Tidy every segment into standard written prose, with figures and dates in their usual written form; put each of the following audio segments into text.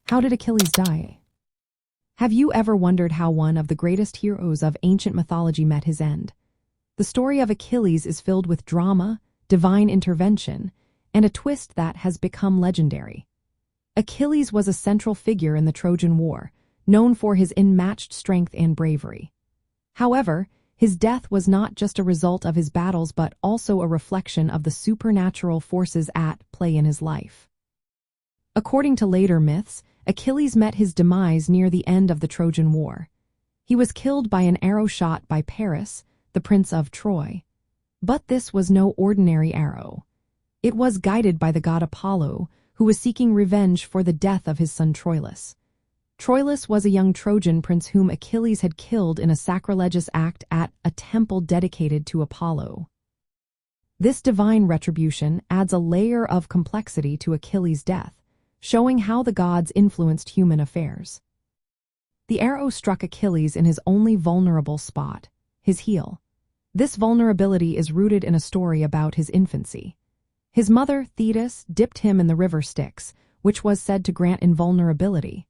How did Achilles die? Have you ever wondered how one of the greatest heroes of ancient mythology met his end? The story of Achilles is filled with drama, divine intervention, and a twist that has become legendary. Achilles was a central figure in the Trojan War, known for his unmatched strength and bravery. However, his death was not just a result of his battles but also a reflection of the supernatural forces at play in his life. According to later myths, Achilles met his demise near the end of the Trojan War. He was killed by an arrow shot by Paris, the prince of Troy. But this was no ordinary arrow. It was guided by the god Apollo, who was seeking revenge for the death of his son Troilus. Troilus was a young Trojan prince whom Achilles had killed in a sacrilegious act at a temple dedicated to Apollo. This divine retribution adds a layer of complexity to Achilles' death, showing how the gods influenced human affairs. The arrow struck Achilles in his only vulnerable spot, his heel. This vulnerability is rooted in a story about his infancy. His mother, Thetis, dipped him in the river Styx, which was said to grant invulnerability.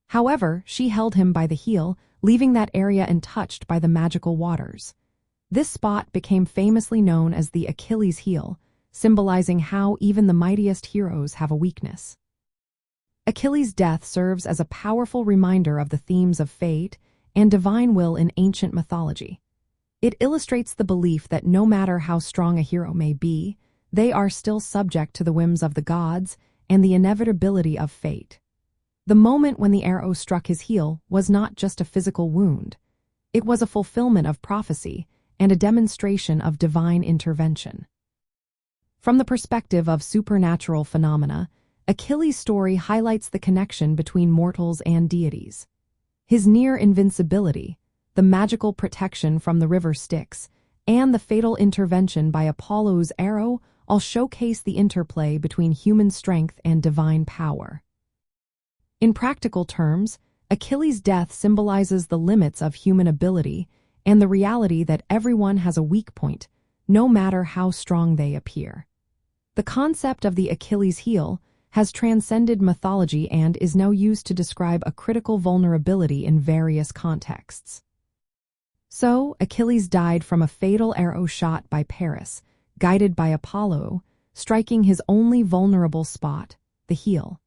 However, she held him by the heel, leaving that area untouched by the magical waters. This spot became famously known as the Achilles heel, symbolizing how even the mightiest heroes have a weakness. Achilles' death serves as a powerful reminder of the themes of fate and divine will in ancient mythology. It illustrates the belief that no matter how strong a hero may be, they are still subject to the whims of the gods and the inevitability of fate. The moment when the arrow struck his heel was not just a physical wound. It was a fulfillment of prophecy and a demonstration of divine intervention. From the perspective of supernatural phenomena, Achilles' story highlights the connection between mortals and deities. His near invincibility, the magical protection from the river Styx, and the fatal intervention by Apollo's arrow all showcase the interplay between human strength and divine power. In practical terms, Achilles' death symbolizes the limits of human ability and the reality that everyone has a weak point, no matter how strong they appear. The concept of the Achilles heel has transcended mythology and is now used to describe a critical vulnerability in various contexts. So, Achilles died from a fatal arrow shot by Paris, guided by Apollo, striking his only vulnerable spot, the heel.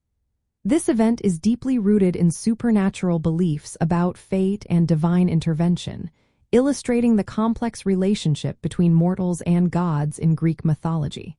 This event is deeply rooted in supernatural beliefs about fate and divine intervention, illustrating the complex relationship between mortals and gods in Greek mythology.